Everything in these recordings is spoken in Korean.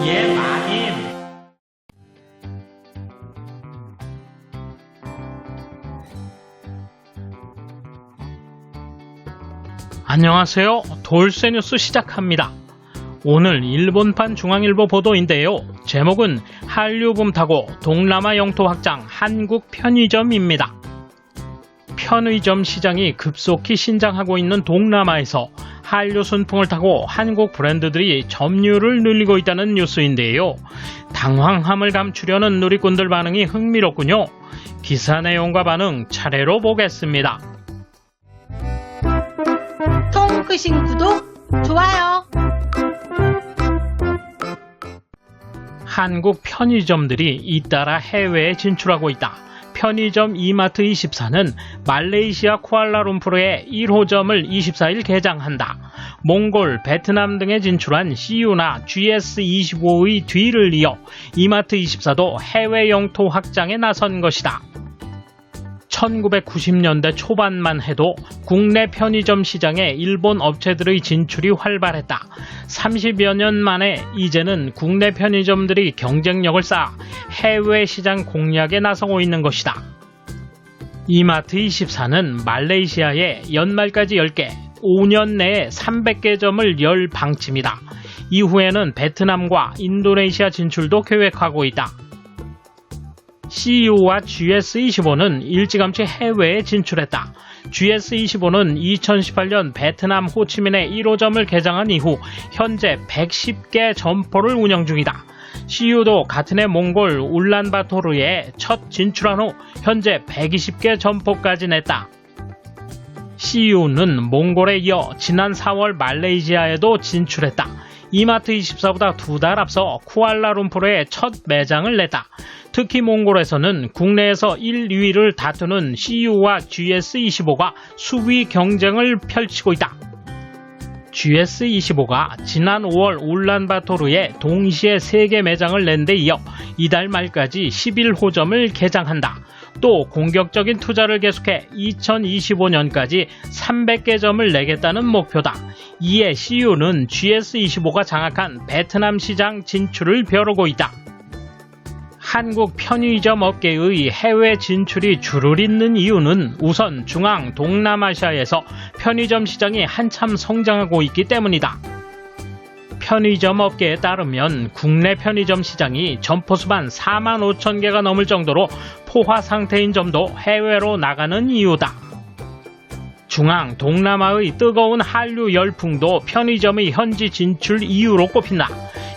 예, 마님. 안녕하세요. 돌쇠 뉴스 시작합니다. 오늘 일본판 중앙일보 보도인데요. 제목은 한류붐 타고 동남아 영토 확장 한국 편의점입니다. 편의점 시장이 급속히 신장하고 있는 동남아에서 한류 순풍을 타고 한국 브랜드들이 점유율을 늘리고 있다는 뉴스인데요. 당황함을 감추려는 누리꾼들 반응이 흥미롭군요. 기사 내용과 반응 차례로 보겠습니다. 통 크신 구독, 좋아요. 한국 편의점들이 잇따라 해외에 진출하고 있다. 편의점 이마트24는 말레이시아 쿠알라룸푸르에 1호점을 24일 개장한다. 몽골, 베트남 등에 진출한 CU나 GS25의 뒤를 이어 이마트24도 해외 영토 확장에 나선 것이다. 1990년대 초반만 해도 국내 편의점 시장에 일본 업체들의 진출이 활발했다. 30여 년 만에 이제는 국내 편의점들이 경쟁력을 쌓아 해외 시장 공략에 나서고 있는 것이다. 이마트24는 말레이시아에 연말까지 10개, 5년 내에 300개 점을 열 방침이다. 이후에는 베트남과 인도네시아 진출도 계획하고 있다. CU와 GS25는 일찌감치 해외에 진출했다. GS25는 2018년 베트남 호치민에 1호점을 개장한 이후 현재 110개 점포를 운영 중이다. CU도 같은 해 몽골 울란바토르에 첫 진출한 후 현재 120개 점포까지 냈다. CU는 몽골에 이어 지난 4월 말레이시아에도 진출했다. 이마트24보다 2달 앞서 쿠알라룸푸르에 첫 매장을 냈다. 특히 몽골에서는 국내에서 1, 2위를 다투는 CU와 GS25가 수비 경쟁을 펼치고 있다. GS25가 지난 5월 울란바토르에 동시에 3개 매장을 낸 데 이어 이달 말까지 11호점을 개장한다. 또 공격적인 투자를 계속해 2025년까지 300개 점을 내겠다는 목표다. 이에 CU는 GS25가 장악한 베트남 시장 진출을 벼르고 있다. 한국 편의점 업계의 해외 진출이 줄을 잇는 이유는 우선 중앙 동남아시아에서 편의점 시장이 한참 성장하고 있기 때문이다. 편의점 업계에 따르면 국내 편의점 시장이 점포 수만 4만 5천 개가 넘을 정도로 포화 상태인 점도 해외로 나가는 이유다. 중앙 동남아의 뜨거운 한류 열풍도 편의점의 현지 진출 이유로 꼽힌다.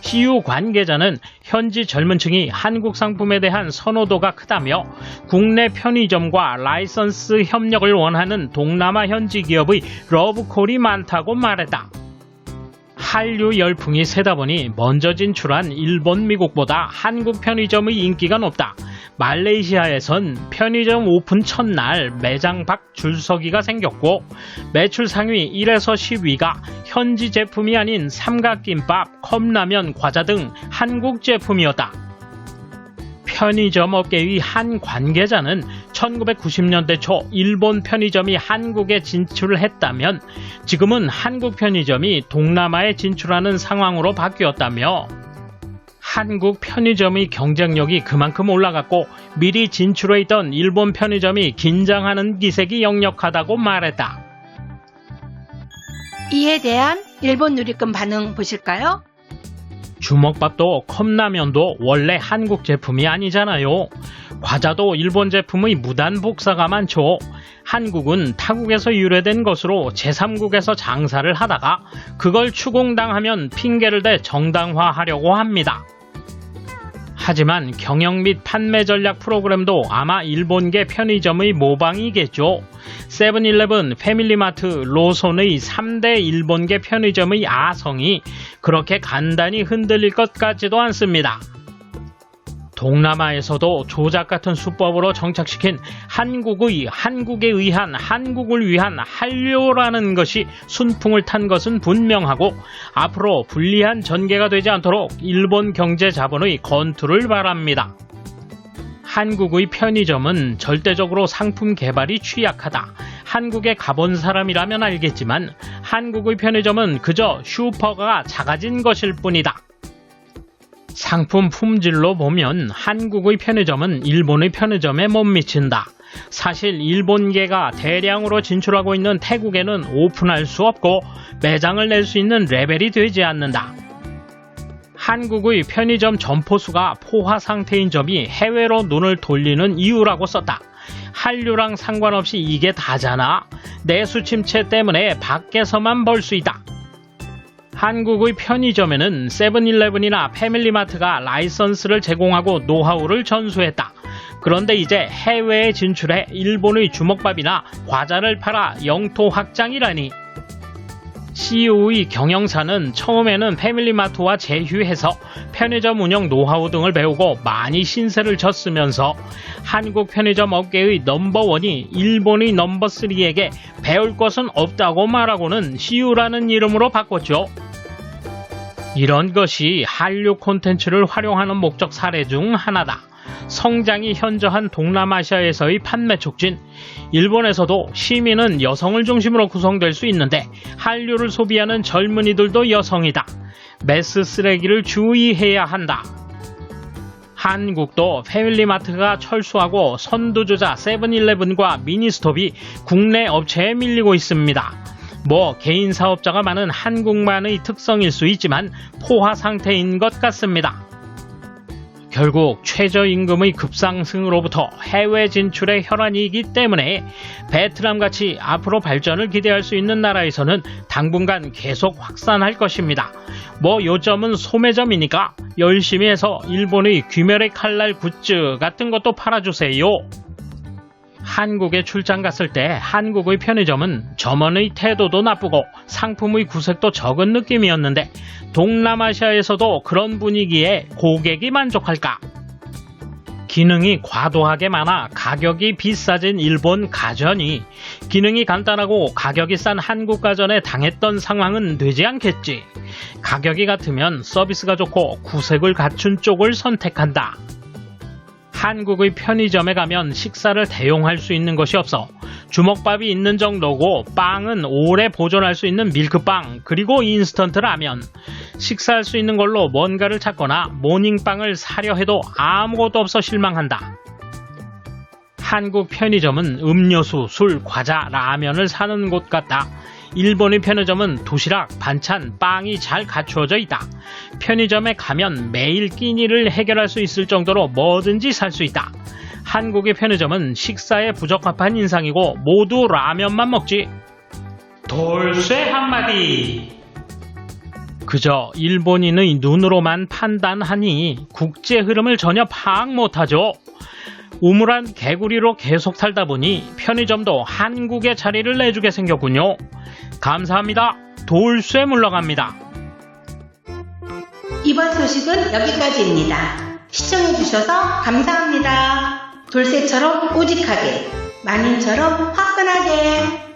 CU 관계자는 현지 젊은 층이 한국 상품에 대한 선호도가 크다며 국내 편의점과 라이선스 협력을 원하는 동남아 현지 기업의 러브콜이 많다고 말했다. 한류 열풍이 세다 보니 먼저 진출한 일본, 미국보다 한국 편의점의 인기가 높다. 말레이시아에선 편의점 오픈 첫날 매장 밖 줄서기가 생겼고 매출 상위 1에서 10위가 현지 제품이 아닌 삼각김밥, 컵라면, 과자 등 한국 제품이었다. 편의점 업계의 한 관계자는 1990년대 초 일본 편의점이 한국에 진출을 했다면 지금은 한국 편의점이 동남아에 진출하는 상황으로 바뀌었다며 한국 편의점의 경쟁력이 그만큼 올라갔고 미리 진출해 있던 일본 편의점이 긴장하는 기색이 역력하다고 말했다. 이에 대한 일본 누리꾼 반응 보실까요? 주먹밥도 컵라면도 원래 한국 제품이 아니잖아요. 과자도 일본 제품의 무단 복사가 많죠. 한국은 타국에서 유래된 것으로 제3국에서 장사를 하다가 그걸 추궁당하면 핑계를 대 정당화하려고 합니다. 하지만 경영 및 판매 전략 프로그램도 아마 일본계 편의점의 모방이겠죠. 세븐일레븐, 패밀리마트, 로손의 3대 일본계 편의점의 아성이 그렇게 간단히 흔들릴 것 같지도 않습니다. 동남아에서도 조작 같은 수법으로 정착시킨 한국에 의한 한국을 위한 한류라는 것이 순풍을 탄 것은 분명하고 앞으로 불리한 전개가 되지 않도록 일본 경제 자본의 건투를 바랍니다. 한국의 편의점은 절대적으로 상품 개발이 취약하다. 한국에 가본 사람이라면 알겠지만 한국의 편의점은 그저 슈퍼가 작아진 것일 뿐이다. 상품 품질로 보면 한국의 편의점은 일본의 편의점에 못 미친다. 사실 일본계가 대량으로 진출하고 있는 태국에는 오픈할 수 없고 매장을 낼 수 있는 레벨이 되지 않는다. 한국의 편의점 점포수가 포화 상태인 점이 해외로 눈을 돌리는 이유라고 썼다. 한류랑 상관없이 이게 다잖아. 내수 침체 때문에 밖에서만 벌 수 있다. 한국의 편의점에는 세븐일레븐이나 패밀리마트가 라이선스를 제공하고 노하우를 전수했다. 그런데 이제 해외에 진출해 일본의 주먹밥이나 과자를 팔아 영토 확장이라니. CEO의 경영사는 처음에는 패밀리마트와 제휴해서 편의점 운영 노하우 등을 배우고 많이 신세를 졌으면서 한국 편의점 업계의 넘버원이 일본의 넘버3에게 배울 것은 없다고 말하고는 CU라는 이름으로 바꿨죠. 이런 것이 한류 콘텐츠를 활용하는 목적 사례 중 하나다. 성장이 현저한 동남아시아에서의 판매 촉진. 일본에서도 시민은 여성을 중심으로 구성될 수 있는데 한류를 소비하는 젊은이들도 여성이다. 매스 쓰레기를 주의해야 한다. 한국도 패밀리마트가 철수하고 선두주자 세븐일레븐과 미니스톱이 국내 업체에 밀리고 있습니다. 개인 사업자가 많은 한국만의 특성일 수 있지만 포화 상태인 것 같습니다. 결국 최저임금의 급상승으로부터 해외 진출의 혈안이기 때문에 베트남같이 앞으로 발전을 기대할 수 있는 나라에서는 당분간 계속 확산할 것입니다. 요점은 소매점이니까 열심히 해서 일본의 귀멸의 칼날 굿즈 같은 것도 팔아주세요. 한국에 출장 갔을 때 한국의 편의점은 점원의 태도도 나쁘고 상품의 구색도 적은 느낌이었는데 동남아시아에서도 그런 분위기에 고객이 만족할까? 기능이 과도하게 많아 가격이 비싸진 일본 가전이 기능이 간단하고 가격이 싼 한국 가전에 당했던 상황은 되지 않겠지. 가격이 같으면 서비스가 좋고 구색을 갖춘 쪽을 선택한다. 한국의 편의점에 가면 식사를 대용할 수 있는 것이 없어 주먹밥이 있는 정도고 빵은 오래 보존할 수 있는 밀크빵 그리고 인스턴트 라면. 식사할 수 있는 걸로 뭔가를 찾거나 모닝빵을 사려 해도 아무것도 없어 실망한다. 한국 편의점은 음료수, 술, 과자, 라면을 사는 곳 같다. 일본의 편의점은 도시락, 반찬, 빵이 잘 갖추어져 있다. 편의점에 가면 매일 끼니를 해결할 수 있을 정도로 뭐든지 살 수 있다. 한국의 편의점은 식사에 부적합한 인상이고 모두 라면만 먹지. 돌쇠 한마디. 그저 일본인의 눈으로만 판단하니 국제 흐름을 전혀 파악 못하죠. 우물한 개구리로 계속 살다 보니 편의점도 한국의 자리를 내주게 생겼군요. 감사합니다. 돌쇠 물러갑니다. 이번 소식은 여기까지입니다. 시청해주셔서 감사합니다. 돌쇠처럼 오직하게, 마님처럼 화끈하게.